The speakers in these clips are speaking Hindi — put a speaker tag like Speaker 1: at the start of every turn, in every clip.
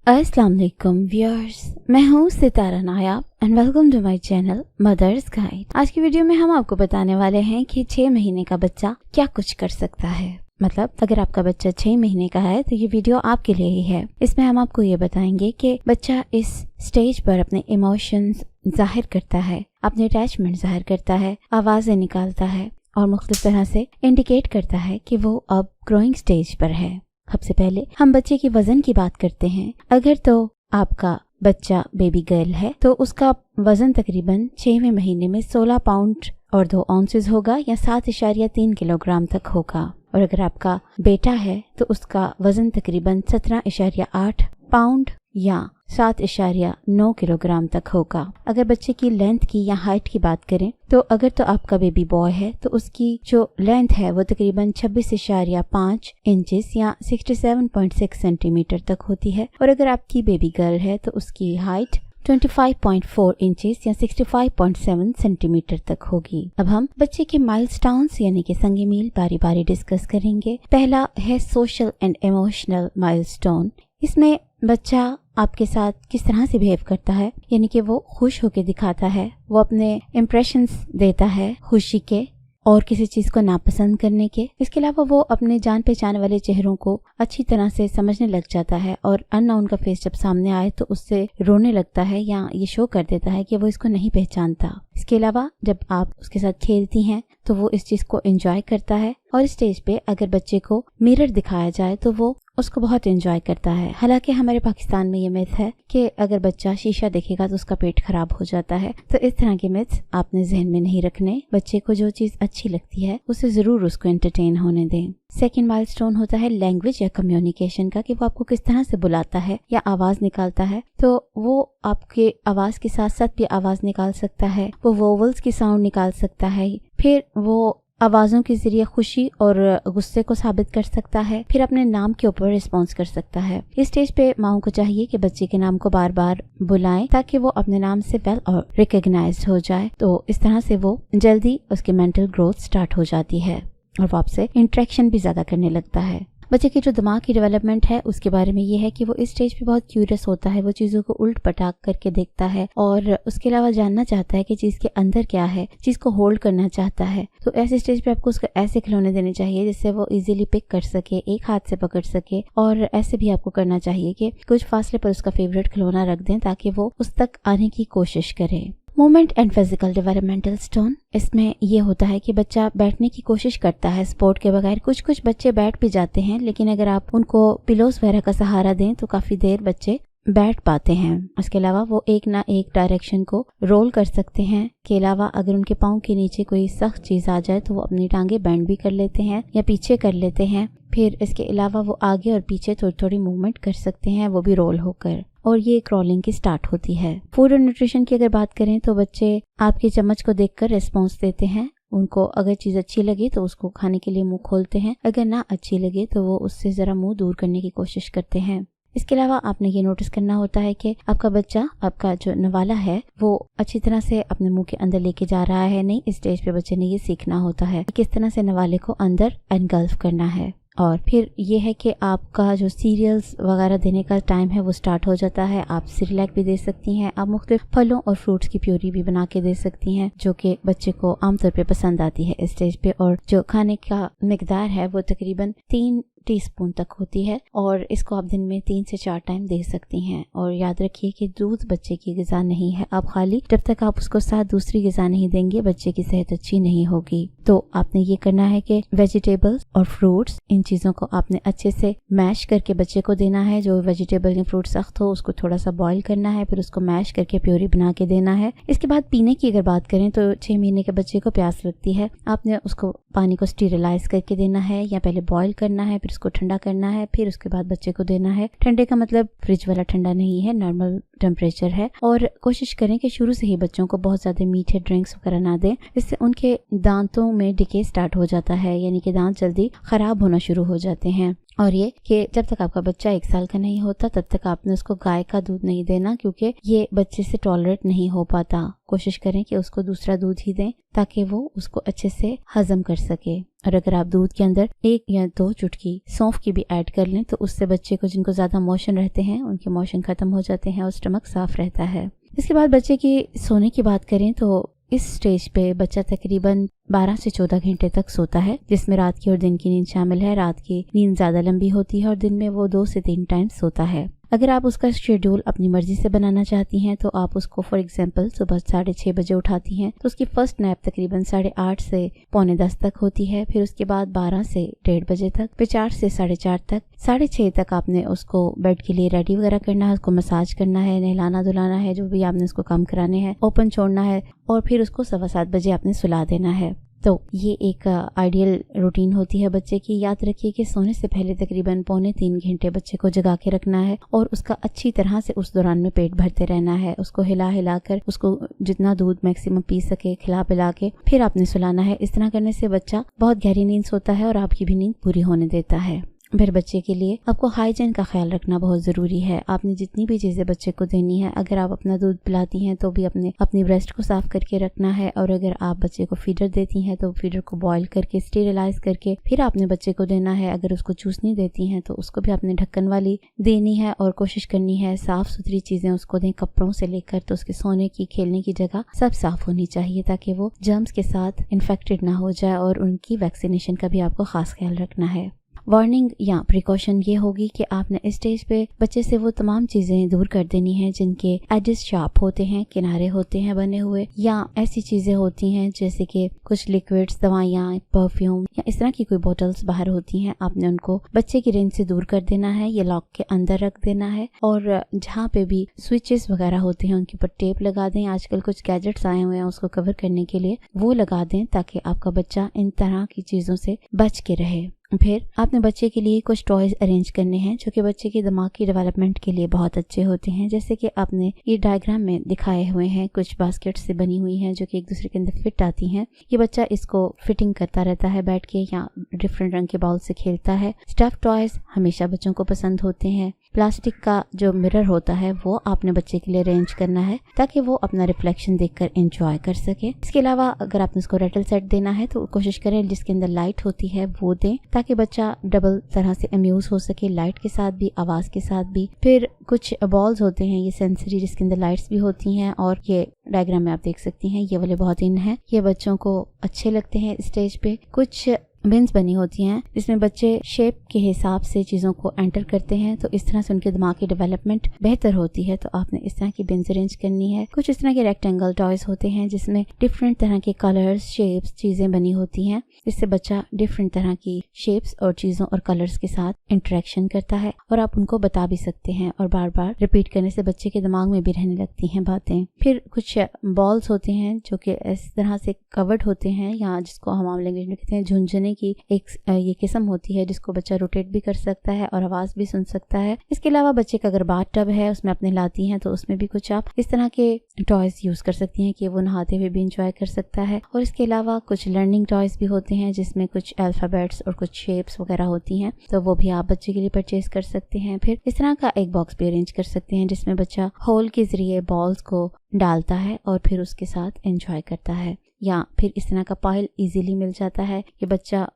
Speaker 1: अस्सलाम वालेकुम व्यूअर्स, मैं हूँ Sitara Nayab and welcome to my channel mother's guide. आज की वीडियो में हम आपको बताने वाले हैं कि 6 महीने का बच्चा क्या कुछ कर सकता है। मतलब अगर आपका बच्चा 6 महीने का है तो ये वीडियो आपके लिए ही है। इसमें हम आपको ये बताएंगे कि बच्चा इस स्टेज पर अपने इमोशंस जाहिर करता है, अपने अटैचमेंट जाहिर करता है, आवाजें निकालता है और मुख्तलिफ तरह से इंडिकेट करता है कि वो अब ग्रोइंग स्टेज पर है। सबसे पहले हम बच्चे की वजन की बात करते हैं। अगर तो आपका बच्चा बेबी गर्ल है तो उसका वजन तकरीबन 6वें महीने में 16 पाउंड और 2 ऑन्सेस होगा या 7.3 किलोग्राम तक होगा। और अगर आपका बेटा है तो उसका वजन तकरीबन 17.8 पाउंड या 7.9 किलोग्राम तक होगा। अगर बच्चे की लेंथ की या हाइट की बात करें तो अगर तो आपका बेबी बॉय है तो उसकी जो लेंथ है वो तकरीबन 26.5 इंचेस या 67.6 सेंटीमीटर तक होती है। और अगर आपकी बेबी गर्ल है तो उसकी हाइट 25.4 इंचेस या 65.7 सेंटीमीटर तक होगी। अब हम बच्चे के माइलस्टोन्स यानी कि संगी मील बारी बारी डिस्कस करेंगे। पहला है सोशल एंड इमोशनल माइलस्टोन। इसमें बच्चा आपके साथ किस तरह से बिहेव करता है, यानी कि वो खुश होकर दिखाता है, वो अपने इम्प्रेशंस देता है खुशी के और किसी चीज को नापसंद करने के। इसके अलावा वो अपने जान पहचान वाले चेहरों को अच्छी तरह से समझने लग जाता है और अननोन का फेस जब सामने आए तो उससे रोने लगता है या ये शो कर देता है कि वो इसको नहीं पहचानता। इसके अलावा जब आप उसके साथ खेलती हैं तो वो इस चीज को एंजॉय करता है और स्टेज पे अगर बच्चे को मिरर दिखाया जाए तो वो उसको बहुत एंजॉय करता है। हालांकि हमारे पाकिस्तान में ये मिथ है कि अगर बच्चा शीशा देखेगा तो उसका पेट खराब हो जाता है, तो इस तरह के मिथ्स आपने जहन में नहीं रखने। बच्चे को जो चीज अच्छी लगती है उसे जरूर उसको एंटरटेन होने दें। सेकेंड माइलस्टोन होता है लैंग्वेज या कम्युनिकेशन का, कि वो आपको किस तरह से बुलाता है या आवाज निकालता है। तो वो आपके आवाज के साथ साथ भी आवाज निकाल सकता है, वो वोवल्स की साउंड निकाल सकता है, फिर वो आवाजों के जरिए खुशी और गुस्से को साबित कर सकता है, फिर अपने नाम के ऊपर रिस्पॉन्स कर सकता है। इस स्टेज पे माओं को चाहिए कि बच्चे के नाम को बार बार बुलाएं ताकि वो अपने नाम से वेल और रिकॉग्नाइज्ड हो जाए। तो इस तरह से वो जल्दी उसकी मेंटल ग्रोथ स्टार्ट हो जाती है और वो आपसे इंटरेक्शन भी ज्यादा करने लगता है। बच्चे की जो दिमाग की डेवलपमेंट है उसके बारे में ये है कि वो इस स्टेज पे बहुत क्यूरियस होता है, वो चीज़ों को उल्ट पटाक करके देखता है और उसके अलावा जानना चाहता है कि चीज़ के अंदर क्या है, चीज़ को होल्ड करना चाहता है। तो ऐसे स्टेज पे आपको उसको ऐसे खिलौने देने चाहिए जिससे वो इजीली पिक कर सके, एक हाथ से पकड़ सके। और ऐसे भी आपको करना चाहिए कि कुछ फासले पर उसका फेवरेट खिलौना रख दें ताकि वो उस तक आने की कोशिश करे। Movement and physical developmental stone, इसमें ये होता है कि बच्चा बैठने की कोशिश करता है सपोर्ट के बगैर। कुछ बच्चे बैठ भी जाते हैं, लेकिन अगर आप उनको पिलोस वगैरह का सहारा दें तो काफी देर बच्चे बैठ पाते हैं। इसके अलावा वो एक ना एक डायरेक्शन को रोल कर सकते हैं। के अलावा अगर उनके पाँव के नीचे कोई सख्त चीज आ जाए तो वो अपनी टांगे बेंड भी कर लेते हैं या पीछे कर लेते हैं। फिर इसके अलावा वो आगे और पीछे थोड़ी थोड़ी मूवमेंट कर सकते हैं, वो भी रोल होकर, और ये क्रॉलिंग की स्टार्ट होती है। फूड और न्यूट्रिशन की अगर बात करें तो बच्चे आपके चम्मच को देखकर रिस्पॉन्स देते हैं। उनको अगर चीज अच्छी लगे तो उसको खाने के लिए मुंह खोलते हैं, अगर ना अच्छी लगे तो वो उससे जरा मुंह दूर करने की कोशिश करते हैं। इसके अलावा आपने ये नोटिस करना होता है कि आपका बच्चा, आपका जो नवाला है, वो अच्छी तरह से अपने मुंह के अंदर लेके जा रहा है नहीं। इस स्टेज पे बच्चे ने ये सीखना होता है कि किस तरह से नवाले को अंदर एनगल्फ करना है। और फिर ये है कि आपका जो सीरियल्स वगैरह देने का टाइम है वो स्टार्ट हो जाता है। आप सिरिलैक भी दे सकती हैं, आप मुख्तलिफ फलों और फ्रूट्स की प्योरी भी बना के दे सकती हैं जो कि बच्चे को आमतौर पे पसंद आती है इस स्टेज पे। और जो खाने का मिकदार है वो तकरीबन 3 टीस्पून तक होती है और इसको आप दिन में 3 से 4 टाइम दे सकती हैं। और याद रखिए कि दूध बच्चे की ग़िज़ा नहीं है। आप खाली जब तक आप उसको साथ दूसरी ग़िज़ा नहीं देंगे बच्चे की सेहत अच्छी नहीं होगी। तो आपने ये करना है कि वेजिटेबल्स और फ्रूट्स, इन चीज़ों को आपने अच्छे से मैश करके बच्चे को देना है। जो वेजिटेबल या फ्रूट सख्त हो उसको थोड़ा सा बॉईल करना है, फिर उसको मैश करके प्योरी बना के देना है। इसके बाद पीने की अगर बात करें तो 6 महीने के बच्चे को प्यास लगती है, आपने उसको पानी को स्टीरिलाइज करके देना है या पहले बॉईल करना है, फिर उसको ठंडा करना है, फिर उसके बाद बच्चे को देना है। ठंडे का मतलब फ्रिज वाला ठंडा नहीं है, नॉर्मल टेम्परेचर है। और कोशिश करें कि शुरू से ही बच्चों को बहुत ज़्यादा मीठे ड्रिंक्स वगैरह ना दें, इससे उनके दांतों में डिके स्टार्ट हो जाता है, यानी कि दांत जल्दी ख़राब होना शुरू हो जाते हैं। और ये कि जब तक आपका बच्चा 1 साल का नहीं होता तब तक आपने उसको गाय का दूध नहीं देना, क्योंकि ये बच्चे से टॉलरेट नहीं हो पाता। कोशिश करें कि उसको दूसरा दूध ही दें ताकि वो उसको अच्छे से हजम कर सके। और अगर आप दूध के अंदर 1 या 2 चुटकी सौंफ की भी ऐड कर लें तो उससे बच्चे को, जिनको ज़्यादा मोशन रहते हैं, उनके मोशन खत्म हो जाते हैं और स्टमक साफ रहता है। इसके बाद बच्चे की सोने की बात करें तो इस स्टेज पे बच्चा तकरीबन 12 से 14 घंटे तक सोता है, जिसमें रात की और दिन की नींद शामिल है। रात की नींद ज़्यादा लंबी होती है और दिन में वो 2 से 3 टाइम सोता है। अगर आप उसका शेड्यूल अपनी मर्जी से बनाना चाहती हैं तो आप उसको फॉर एग्जांपल सुबह 6:30 बजे उठाती हैं तो उसकी फर्स्ट नैप तकरीबन 8:30 से 9:45 तक होती है। फिर उसके बाद 12 से 1:30 बजे तक, फिर 4 से 4:30 तक, 6:30 तक आपने उसको बेड के लिए रेडी वगैरह करना है, उसको मसाज करना है, नहलाना धुलाना है, जो भी आपने उसको काम कराने हैं, ओपन छोड़ना है और फिर उसको 7:15 बजे आपने सुला देना है। तो ये एक आइडियल रूटीन होती है बच्चे की। याद रखिए कि सोने से पहले तकरीबन 2.25 घंटे बच्चे को जगा के रखना है और उसका अच्छी तरह से उस दौरान में पेट भरते रहना है। उसको हिला हिला कर उसको जितना दूध मैक्सिमम पी सके खिला पिला के फिर आपने सुलाना है। इस तरह करने से बच्चा बहुत गहरी नींद सोता है और आपकी भी नींद पूरी होने देता है। फिर बच्चे के लिए आपको हाइजीन का ख्याल रखना बहुत ज़रूरी है। आपने जितनी भी चीज़ें बच्चे को देनी है, अगर आप अपना दूध पिलाती हैं तो भी अपनी ब्रेस्ट को साफ़ करके रखना है, और अगर आप बच्चे को फीडर देती हैं तो फीडर को बॉईल करके स्टेरिलाइज करके फिर आपने बच्चे को देना है। अगर उसको चूसनी देती हैं तो उसको भी आपने ढक्कन वाली देनी है और कोशिश करनी है साफ़ सुथरी चीज़ें उसको दें, कपड़ों से लेकर तो उसके सोने की, खेलने की जगह सब साफ़ होनी चाहिए ताकि वो जर्म्स के साथ इन्फेक्टेड ना हो जाए। और उनकी वैक्सीनेशन का भी आपको ख़ास ख्याल रखना है। वार्निंग या प्रिकॉशन ये होगी कि आपने इस स्टेज पे बच्चे से वो तमाम चीज़ें दूर कर देनी हैं जिनके एजेस शार्प होते हैं, किनारे होते हैं बने हुए, या ऐसी चीज़ें होती हैं जैसे कि कुछ लिक्विड्स, दवाइयाँ, परफ्यूम या इस तरह की कोई बोटल्स बाहर होती हैं। आपने उनको बच्चे की रेंज से दूर कर देना है, ये लॉक के अंदर रख देना है। और जहाँ पे भी स्विचेस वगैरह होते हैं उनके ऊपर टेप लगा दें। आजकल कुछ गैजेट्स आए हुए हैं उसको कवर करने के लिए, वो लगा दें ताकि आपका बच्चा इन तरह की चीज़ों से बच के रहे। फिर आपने बच्चे के लिए कुछ टॉयज अरेंज करने हैं जो कि बच्चे की दिमाग की डेवलपमेंट के लिए बहुत अच्छे होते हैं। जैसे कि आपने ये डायग्राम में दिखाए हुए हैं, कुछ बास्केट से बनी हुई हैं जो कि एक दूसरे के अंदर फिट आती हैं। ये बच्चा इसको फिटिंग करता रहता है बैठ के, या डिफरेंट रंग के बॉल से खेलता है। स्टफ टॉयज हमेशा बच्चों को पसंद होते हैं। प्लास्टिक का जो मिरर होता है वो आपने बच्चे के लिए अरेंज करना है ताकि वो अपना रिफ्लेक्शन देखकर एंजॉय कर सके। इसके अलावा अगर आपने उसको रेटल सेट देना है तो कोशिश करें जिसके अंदर लाइट होती है वो दें ताकि बच्चा डबल तरह से अम्यूज हो सके, लाइट के साथ भी, आवाज के साथ भी। फिर कुछ बॉल्स होते हैं ये सेंसरी जिसके अंदर लाइट्स भी होती हैं, और ये डायग्राम में आप देख सकती हैं ये वाले बहुत इन है, ये बच्चों को अच्छे लगते हैं। स्टेज पे कुछ बिन्स बनी होती हैं जिसमें बच्चे शेप के हिसाब से चीज़ों को एंटर करते हैं, तो इस तरह से उनके दिमाग की डेवलपमेंट बेहतर होती है। तो आपने इस तरह की बिन्स अरेंज करनी है। कुछ इस तरह के रेक्टेंगल टॉयज होते हैं जिसमें डिफरेंट तरह के कलर्स, शेप्स, चीज़ें बनी होती हैं, जिससे बच्चा डिफरेंट तरह की शेप्स और चीज़ों और कलर्स के साथ इंटरेक्शन करता है। और आप उनको बता भी सकते हैं और बार बार रिपीट करने से बच्चे के दिमाग में भी रहने लगती हैं बातें। फिर कुछ बॉल्स होते हैं जो कि इस तरह से कवर्ड होते हैं, या जिसको हम आम लैंग्वेज में कहते हैं झुनझुने की एक ये किस्म होती है जिसको बच्चा रोटेट भी कर सकता है और आवाज भी सुन सकता है। इसके अलावा बच्चे का अगर बाथ टब है उसमें आप नहलाती हैं तो उसमें भी कुछ आप इस तरह के टॉयज यूज कर सकती हैं कि वो नहाते हुए भी इंजॉय कर सकता है। और इसके अलावा कुछ लर्निंग टॉयज भी होते हैं जिसमें कुछ अल्फाबेट्स और कुछ शेप्स वगैरह होती हैं, तो वो भी आप बच्चे के लिए परचेज कर सकते हैं। फिर इस तरह का एक बॉक्स भी अरेंज कर सकते हैं जिसमें बच्चा होल के जरिए बॉल्स को डालता है और फिर उसके साथ एंजॉय करता है। या फिर इस तरह का पाइल इजीली मिल जाता है, ये बच्चा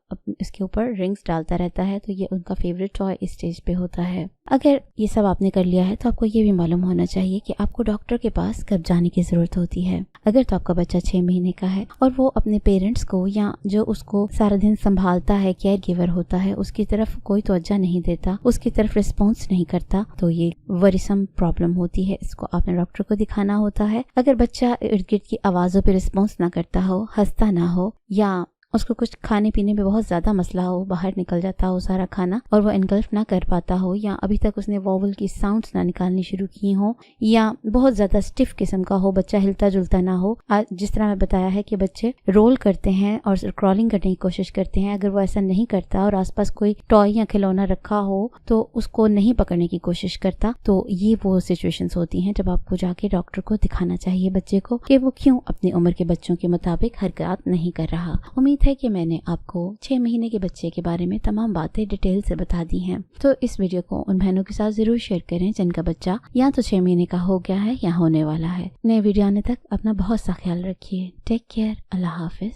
Speaker 1: इसके ऊपर रिंग्स डालता रहता है, तो ये उनका फेवरेट टॉय इस स्टेज पे होता है। अगर ये सब आपने कर लिया है तो आपको ये भी मालूम होना चाहिए कि आपको डॉक्टर के पास कब जाने की जरूरत होती है। अगर तो आपका बच्चा 6 महीने का है और वो अपने पेरेंट्स को या जो उसको सारा दिन संभालता है, केयर गिवर होता है, उसकी तरफ कोई तवज्जो नहीं देता, उसकी तरफ रिस्पॉन्स नहीं करता, तो ये वरीसम प्रॉब्लम होती है। इसको आपने डॉक्टर को दिखाना होता है। अगर बच्चा इर्द गिर्द की आवाजों पर रिस्पॉन्स ना करता हो, हंसता ना हो, या उसको कुछ खाने पीने में बहुत ज़्यादा मसला हो, बाहर निकल जाता हो सारा खाना और वो एनगल्फ ना कर पाता हो, या अभी तक उसने वॉवल की साउंड्स ना निकालनी शुरू की हो, या बहुत ज़्यादा स्टिफ किस्म का हो, बच्चा हिलता जुलता ना हो। जिस तरह मैं बताया है कि बच्चे रोल करते हैं और क्रॉलिंग करने की कोशिश करते हैं, अगर वो ऐसा नहीं करता और आसपास कोई टॉय या खिलौना रखा हो तो उसको नहीं पकड़ने की कोशिश करता, तो ये वो सिचुएशंस होती हैं जब आपको जाके डॉक्टर को दिखाना चाहिए बच्चे को कि वो क्यों अपनी उम्र के बच्चों के मुताबिक हरकत नहीं कर रहा। उम्मीद है कि मैंने आपको 6 महीने के बच्चे के बारे में तमाम बातें डिटेल से बता दी हैं। तो इस वीडियो को उन बहनों के साथ जरूर शेयर करें जिनका बच्चा या तो 6 महीने का हो गया है या होने वाला है। नए वीडियो आने तक अपना बहुत सा ख्याल रखिए। Take care. अल्लाह हाफिज।